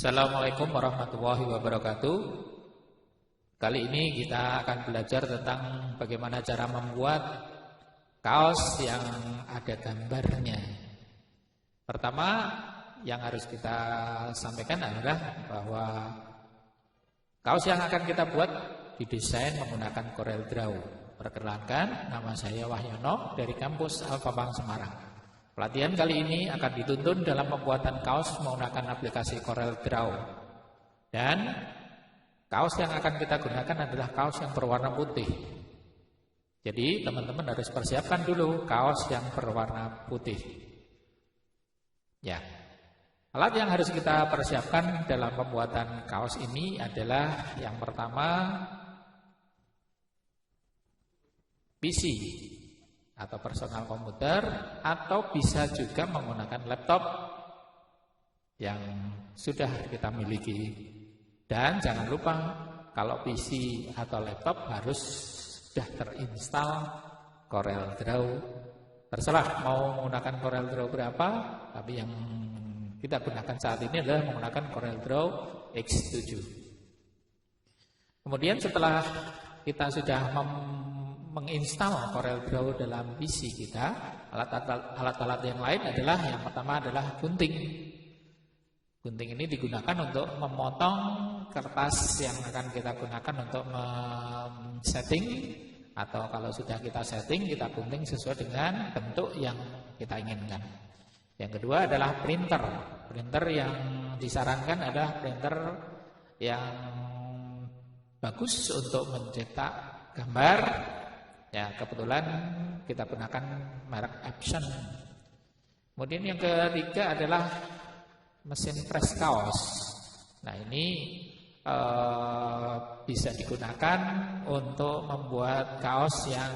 Assalamualaikum warahmatullahi wabarakatuh. Kali ini kita akan belajar tentang bagaimana cara membuat kaos yang ada gambarnya. Pertama yang harus kita sampaikan adalah bahwa kaos yang akan kita buat didesain menggunakan Corel Draw. Perkenalkan, nama saya Wahyono dari kampus Alfabang Semarang. Pelatihan kali ini akan dituntun dalam pembuatan kaos menggunakan aplikasi Corel Draw. Dan kaos yang akan kita gunakan adalah kaos yang berwarna putih. Jadi teman-teman harus persiapkan dulu kaos yang berwarna putih. Ya. Alat yang harus kita persiapkan dalam pembuatan kaos ini adalah yang pertama PC atau personal komputer, atau bisa juga menggunakan laptop yang sudah kita miliki. Dan jangan lupa kalau PC atau laptop harus sudah terinstall Corel Draw. Terserah mau menggunakan Corel Draw berapa, tapi yang kita gunakan saat ini adalah menggunakan Corel Draw X7. Kemudian setelah kita sudah menginstal Corel Draw dalam PC kita, alat-alat yang lain adalah yang pertama adalah gunting. Gunting ini digunakan untuk memotong kertas yang akan kita gunakan untuk setting, atau kalau sudah kita setting, kita gunting sesuai dengan bentuk yang kita inginkan. Yang kedua adalah printer. Printer yang disarankan adalah printer yang bagus untuk mencetak gambar. Ya, kebetulan kita gunakan merek Epson. Kemudian yang ketiga adalah mesin press kaos. Nah, ini bisa digunakan untuk membuat kaos yang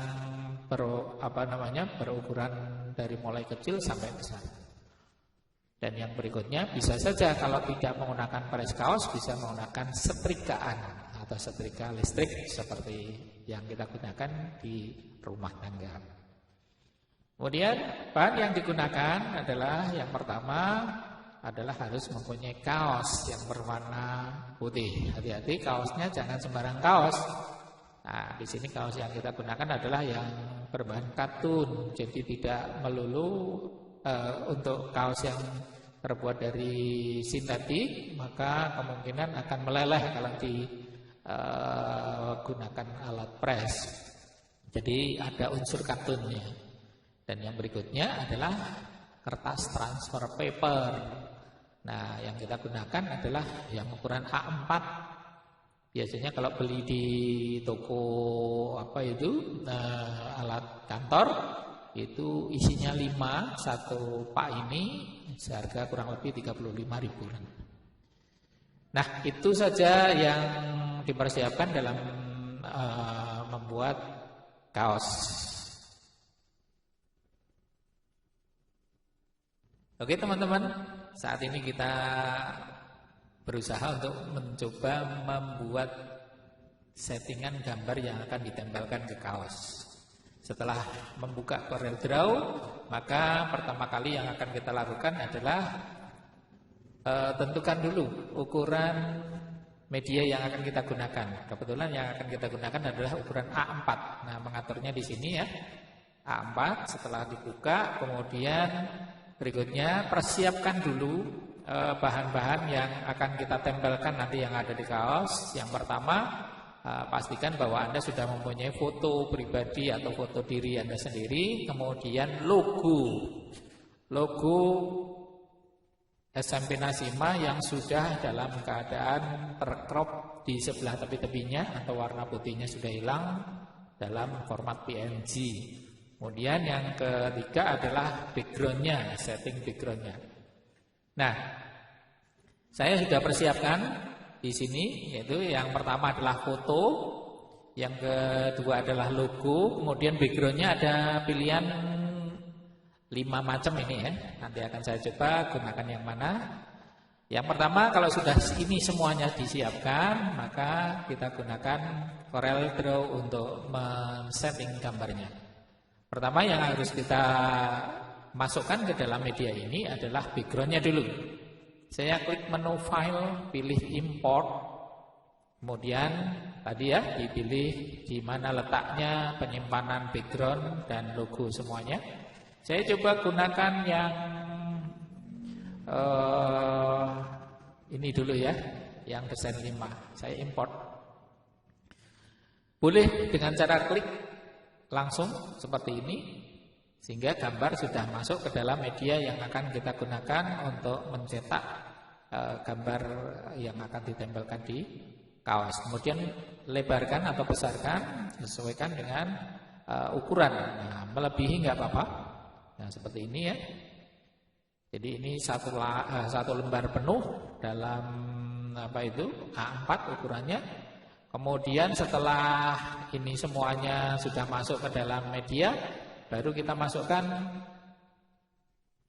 berukuran dari mulai kecil sampai besar. Dan yang berikutnya bisa saja kalau tidak menggunakan press kaos, bisa menggunakan setrikaan atau setrika listrik seperti yang kita gunakan di rumah tangga. Kemudian bahan yang digunakan adalah yang pertama adalah harus mempunyai kaos yang berwarna putih. Hati-hati, kaosnya jangan sembarang kaos. Nah, di sini kaos yang kita gunakan adalah yang berbahan katun. Jadi tidak melulu untuk kaos yang terbuat dari sintetik, maka kemungkinan akan meleleh kalau gunakan alat press. Jadi ada unsur katunnya. Dan yang berikutnya adalah kertas transfer paper. Nah, yang kita gunakan adalah yang ukuran A4. Biasanya kalau beli di toko alat kantor itu isinya 5, satu pak ini seharga kurang lebih 35.000-an. Nah, itu saja yang dipersiapkan dalam membuat kaos. Oke teman-teman, saat ini kita berusaha untuk mencoba membuat settingan gambar yang akan ditempelkan ke kaos. Setelah membuka Corel Draw, maka pertama kali yang akan kita lakukan adalah tentukan dulu ukuran media yang akan kita gunakan. Kebetulan yang akan kita gunakan adalah ukuran A4. Nah, mengaturnya di sini ya. A4, setelah dibuka, kemudian berikutnya persiapkan dulu bahan-bahan yang akan kita tempelkan nanti yang ada di kaos. Yang pertama, pastikan bahwa Anda sudah mempunyai foto pribadi atau foto diri Anda sendiri. Kemudian logo SMP Nasima yang sudah dalam keadaan tercrop di sebelah tepi-tepinya atau warna putihnya sudah hilang dalam format PNG. Kemudian yang ketiga adalah backgroundnya, setting backgroundnya. Nah, saya sudah persiapkan di sini, yaitu yang pertama adalah foto, yang kedua adalah logo, kemudian backgroundnya ada pilihan 5 macam ini ya. Nanti akan saya coba gunakan yang mana. Yang pertama, kalau sudah ini semuanya disiapkan, maka kita gunakan Corel Draw untuk men-setting gambarnya. Pertama yang harus kita masukkan ke dalam media ini adalah backgroundnya dulu. saya klik menu file, pilih import. Kemudian tadi ya dipilih di mana letaknya penyimpanan background dan logo semuanya. Saya coba gunakan yang ini dulu ya, yang desain 5. Saya import. Boleh dengan cara klik langsung seperti ini, sehingga gambar sudah masuk ke dalam media yang akan kita gunakan untuk mencetak gambar yang akan ditempelkan di kaos. Kemudian lebarkan atau besarkan sesuaikan dengan ukuran. Nah, melebihi nggak apa-apa. Nah, seperti ini ya. Jadi ini satu lembar penuh dalam A4 ukurannya. Kemudian setelah ini semuanya sudah masuk ke dalam media, baru kita masukkan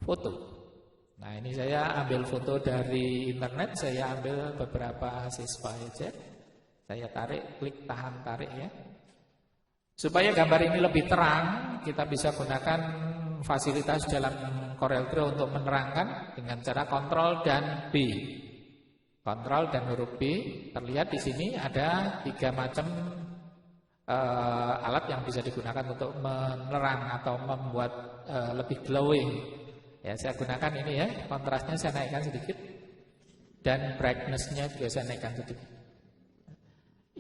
foto. Nah, ini saya ambil foto dari internet, saya ambil beberapa siswa aja. Saya tarik, klik tahan tarik ya. Supaya gambar ini lebih terang, kita bisa gunakan fasilitas dalam CorelDRAW untuk menerangkan dengan cara Ctrl dan B. Ctrl dan huruf B. Terlihat di sini ada 3 macam alat yang bisa digunakan untuk menerang atau membuat lebih glowing. Ya, saya gunakan ini ya, kontrasnya saya naikkan sedikit dan brightness-nya juga saya naikkan sedikit.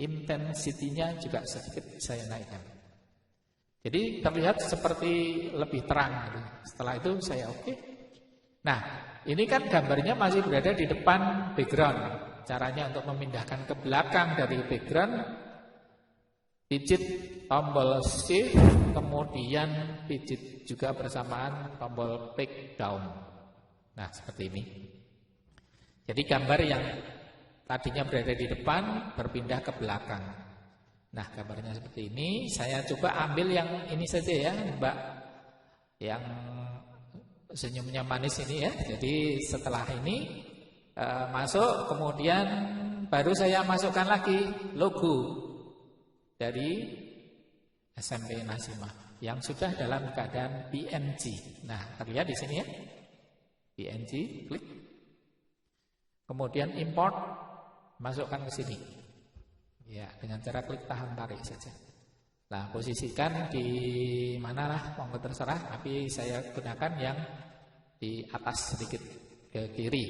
Intensity-nya juga sedikit saya naikkan. Jadi terlihat seperti lebih terang gitu. Setelah itu saya oke. Nah, ini kan gambarnya masih berada di depan background. Caranya untuk memindahkan ke belakang dari background, pijit tombol shift, kemudian pijit juga bersamaan tombol take down. Nah, seperti ini. Jadi gambar yang tadinya berada di depan berpindah ke belakang. Nah, gambarnya seperti ini. Saya coba ambil yang ini saja ya, Mbak. Yang senyumnya manis ini ya. Jadi setelah ini masuk, kemudian baru saya masukkan lagi logo dari SMP Nasimah yang sudah dalam keadaan PNG. Nah, terlihat di sini ya. PNG, klik. Kemudian import, masukkan ke sini. Ya, dengan cara klik tahan tarik saja. Nah, posisikan di mana lah, monggo terserah, tapi saya gunakan yang di atas sedikit ke kiri.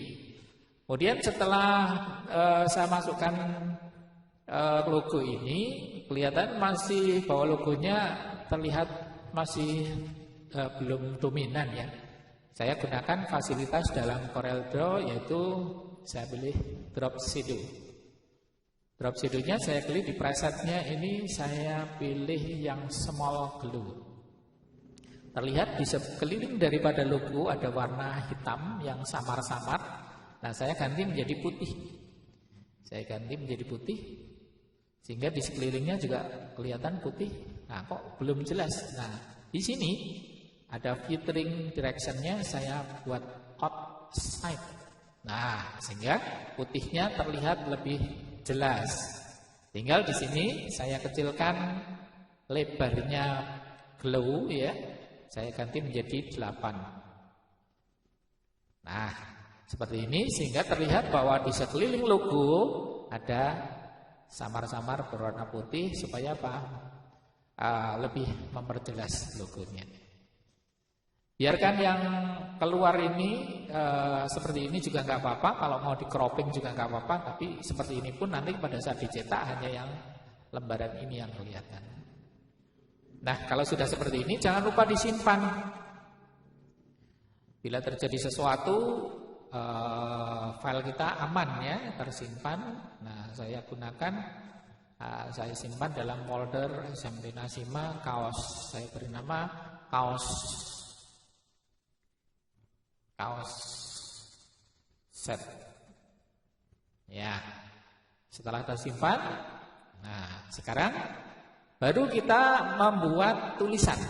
Kemudian setelah saya masukkan logo ini, kelihatan masih bahwa logonya terlihat masih belum dominan ya. Saya gunakan fasilitas dalam CorelDRAW yaitu saya pilih drop shadow. Drop shadow-nya saya klik di presetnya ini saya pilih yang small glue. Terlihat di sekeliling daripada logo ada warna hitam yang samar-samar. Nah, saya ganti menjadi putih. Saya ganti menjadi putih sehingga di sekelilingnya juga kelihatan putih. Nah, kok belum jelas. Nah, di sini ada filtering direction-nya saya buat outside. Nah, sehingga putihnya terlihat lebih jelas. Tinggal di sini saya kecilkan lebarnya glow ya. Saya ganti menjadi 8. Nah, seperti ini sehingga terlihat bahwa di sekeliling logo ada samar-samar berwarna putih supaya apa? Lebih memperjelas logonya. Biarkan yang keluar ini seperti ini juga nggak apa-apa. Kalau mau di cropping juga nggak apa-apa. Tapi seperti ini pun nanti pada saat dicetak hanya yang lembaran ini yang kelihatan. Nah, kalau sudah seperti ini jangan lupa disimpan. Bila terjadi sesuatu, file kita aman ya, tersimpan. Nah, saya gunakan, saya simpan dalam folder SMP Nasimah kaos. Saya beri nama kaos set. Ya, setelah tersimpan, nah sekarang baru kita membuat tulisan.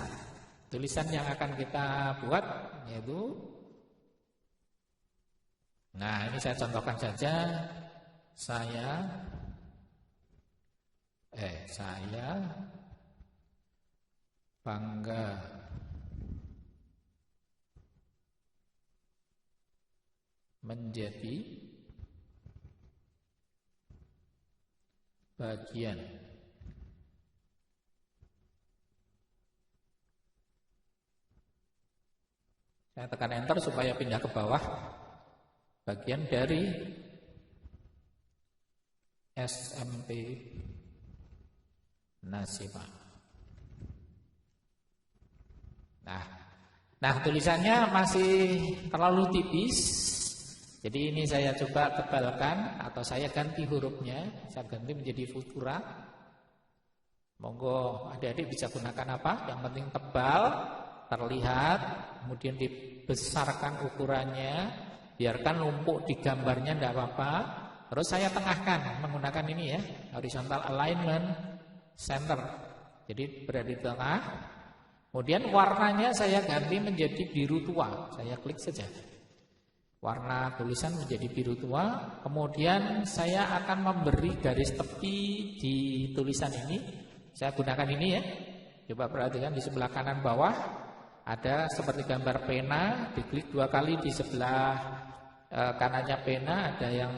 Tulisan yang akan kita buat yaitu, nah ini saya contohkan saja. Saya bangga menjadi bagian. Saya tekan enter supaya pindah ke bawah. Bagian dari SMP Nasima. Nah, tulisannya masih terlalu tipis. Jadi ini saya coba tebalkan atau saya ganti hurufnya, saya ganti menjadi Futura. Monggo adik-adik bisa gunakan apa? Yang penting tebal, terlihat, kemudian dibesarkan ukurannya, biarkan numpuk di gambarnya tidak apa-apa. Terus saya tengahkan menggunakan ini ya, horizontal alignment center. Jadi berada di tengah. Kemudian warnanya saya ganti menjadi biru tua. Saya klik saja. Warna tulisan menjadi biru tua. Kemudian saya akan memberi garis tepi di tulisan ini. Saya gunakan ini ya. Coba perhatikan di sebelah kanan bawah ada seperti gambar pena. Diklik 2 kali di sebelah kanannya pena ada yang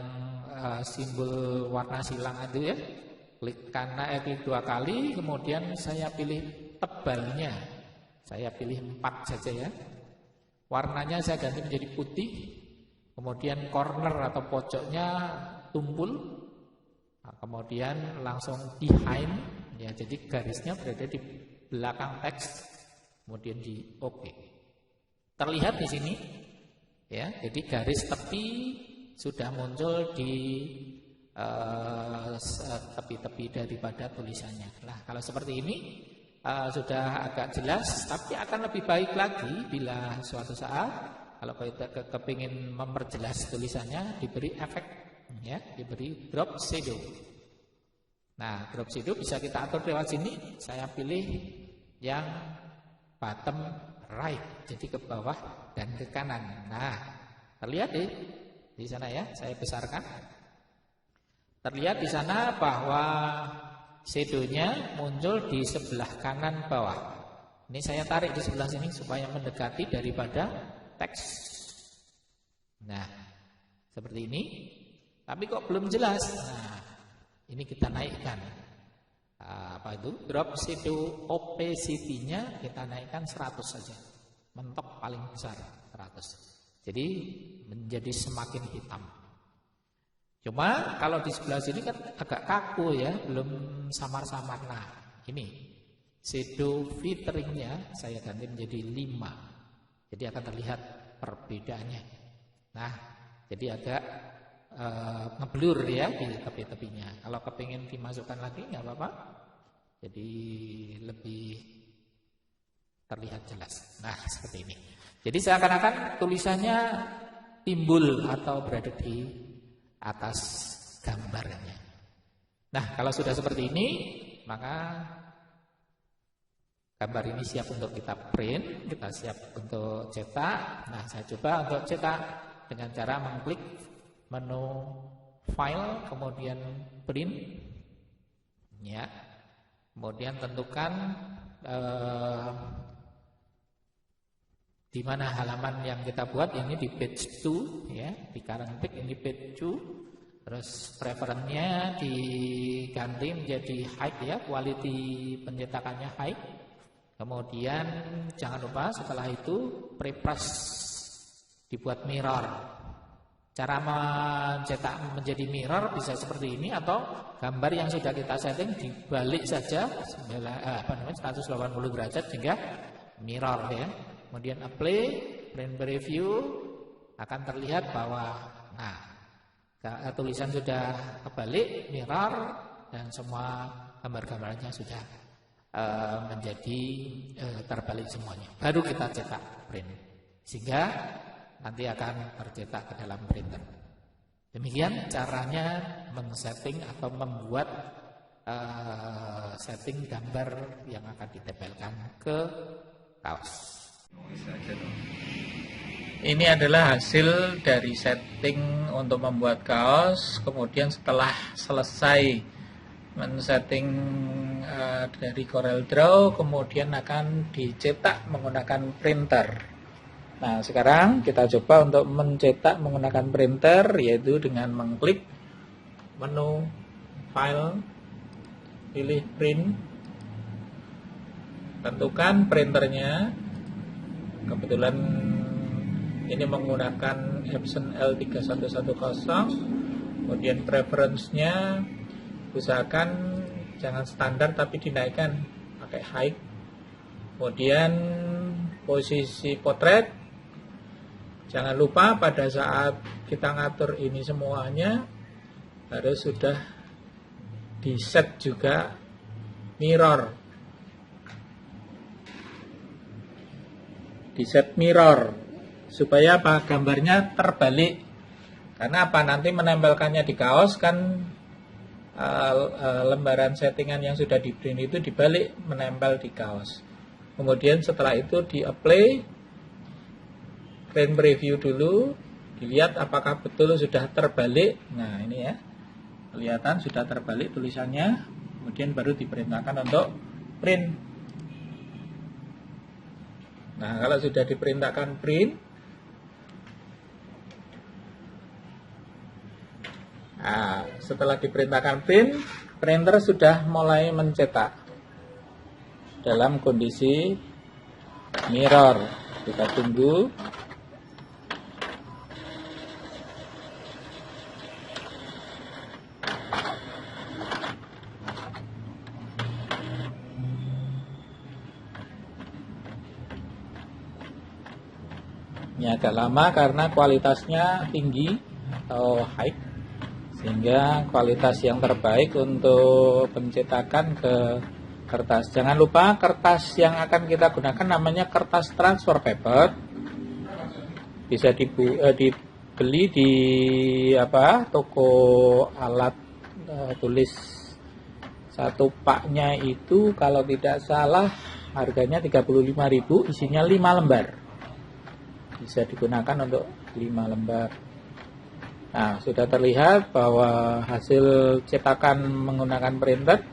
simbol warna silang itu ya. Klik kanan, klik 2 kali. Kemudian saya pilih tebalnya. Saya pilih 4 saja ya. Warnanya saya ganti menjadi putih. Kemudian corner atau pojoknya tumpul. Nah, kemudian langsung behind ya, jadi garisnya berada di belakang teks. Kemudian di OK. Terlihat di sini ya. Jadi garis tepi sudah muncul di tepi-tepi daripada tulisannya. Nah, kalau seperti ini sudah agak jelas, tapi akan lebih baik lagi bila suatu saat kalau kita kepingin memperjelas tulisannya diberi efek ya, diberi drop shadow. Nah, drop shadow bisa kita atur lewat sini. Saya pilih yang bottom right, jadi ke bawah dan ke kanan. Nah, terlihat di sana ya, saya besarkan. Terlihat di sana bahwa shadow-nya muncul di sebelah kanan bawah. Ini saya tarik di sebelah sini supaya mendekati daripada teks. Nah, seperti ini. Tapi kok belum jelas. Nah, ini kita naikkan. Apa itu? Drop shadow opacity-nya kita naikkan 100 saja. Mentok paling besar 100. Jadi menjadi semakin hitam. Cuma kalau di sebelah sini kan agak kaku ya, belum samar-samar. Nah, ini shadow filteringnya saya ganti menjadi 5. Jadi akan terlihat perbedaannya. Nah, jadi agak ngeblur ya di tepi-tepinya. Kalau kepingin dimasukkan lagi nggak apa-apa. Jadi lebih terlihat jelas. Nah, seperti ini. Jadi seakan-akan tulisannya timbul atau berada di atas gambarnya. Nah, kalau sudah seperti ini, maka gambar ini siap untuk kita print, kita siap untuk cetak. Nah, saya coba untuk cetak dengan cara mengklik menu file, kemudian print, ya. Kemudian tentukan di mana halaman yang kita buat. Ini di page 2 ya, di current page ini page 2. Terus preferensinya diganti menjadi high ya, quality pencetakannya high. Kemudian jangan lupa setelah itu prepress dibuat mirror. Cara mencetak menjadi mirror bisa seperti ini, atau gambar yang sudah kita setting dibalik saja 180 derajat sehingga mirror ya. Kemudian apply, print preview, akan terlihat bahwa tulisan sudah kebalik, mirror, dan semua gambar-gambarnya sudah menjadi terbalik semuanya. Baru kita cetak print, sehingga nanti akan tercetak ke dalam printer. Demikian caranya men-setting atau membuat setting gambar yang akan ditempelkan ke kaos. Ini adalah hasil dari setting untuk membuat kaos. Kemudian setelah selesai men-setting dari Corel Draw, kemudian akan dicetak menggunakan printer. Nah, sekarang kita coba untuk mencetak menggunakan printer, yaitu dengan mengklik menu file, pilih print, tentukan printernya. Kebetulan ini menggunakan Epson L3110. Kemudian preference-nya usahakan jangan standar tapi dinaikkan pakai high. Kemudian posisi potret, jangan lupa pada saat kita ngatur ini semuanya harus sudah di set juga mirror, di set mirror supaya apa, gambarnya terbalik. Karena apa, nanti menempelkannya di kaos kan lembaran settingan yang sudah di print itu dibalik menempel di kaos. Kemudian setelah itu di apply, print preview dulu, dilihat apakah betul sudah terbalik. Nah ini ya, kelihatan sudah terbalik tulisannya. Kemudian baru diperintahkan untuk print. Nah kalau sudah diperintahkan print, nah, setelah diperintahkan print, printer sudah mulai mencetak dalam kondisi mirror. Kita tunggu. Ini agak lama karena kualitasnya tinggi atau high, sehingga kualitas yang terbaik untuk pencetakan ke kertas. Jangan lupa kertas yang akan kita gunakan namanya kertas transfer paper. Bisa dibeli di toko alat tulis. Satu paknya itu kalau tidak salah harganya 35.000, isinya 5 lembar. Bisa digunakan untuk 5 lembar. Nah, sudah terlihat bahwa hasil cetakan menggunakan printer.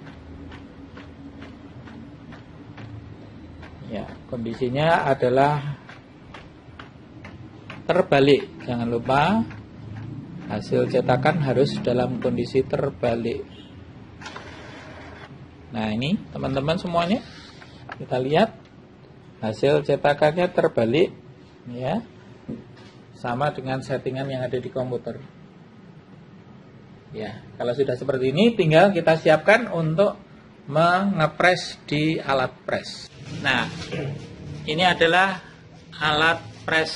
Ya, kondisinya adalah terbalik. Jangan lupa hasil cetakan harus dalam kondisi terbalik. Nah, ini teman-teman semuanya, kita lihat hasil cetakannya terbalik, ya, sama dengan settingan yang ada di komputer. Ya, kalau sudah seperti ini, tinggal kita siapkan untuk mengepres di alat press. Nah, ini adalah alat press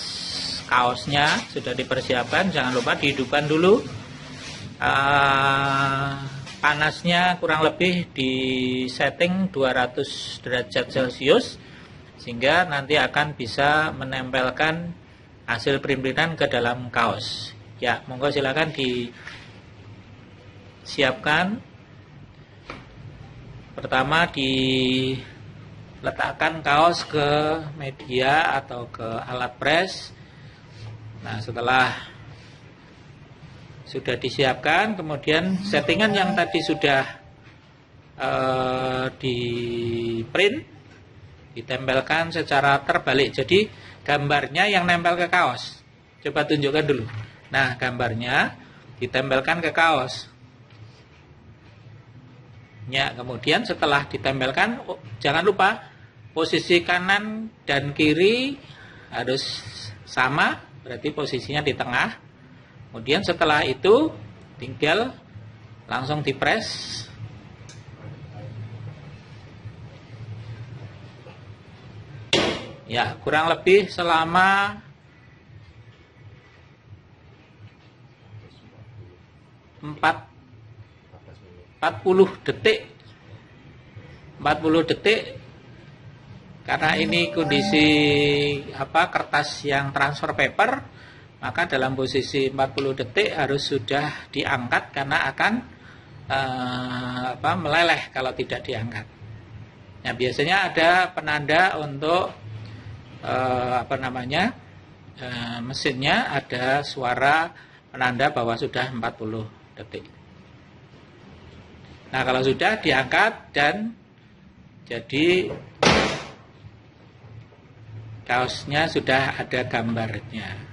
kaosnya, sudah dipersiapkan. Jangan lupa dihidupkan dulu. Panasnya kurang lebih di setting 200 derajat Celcius, sehingga nanti akan bisa menempelkan hasil printan ke dalam kaos. Ya, monggo silakan disiapkan. Pertama diletakkan kaos ke media atau ke alat press. Nah, setelah sudah disiapkan, kemudian settingan yang tadi sudah di print ditempelkan secara terbalik. Jadi gambarnya yang nempel ke kaos. Coba tunjukkan dulu. Nah, gambarnya ditempelkan ke kaos. Ya, kemudian setelah ditempelkan, jangan lupa posisi kanan dan kiri harus sama, berarti posisinya di tengah. Kemudian setelah itu tinggal langsung dipres. Ya, kurang lebih selama 40 detik. 40 detik. Karena ini kondisi kertas yang transfer paper, maka dalam posisi 40 detik harus sudah diangkat karena akan meleleh kalau tidak diangkat. Nah, biasanya ada penanda untuk mesinnya ada suara penanda bahwa sudah 40 detik. Nah, kalau sudah diangkat dan jadi Kaosnya sudah ada gambarnya.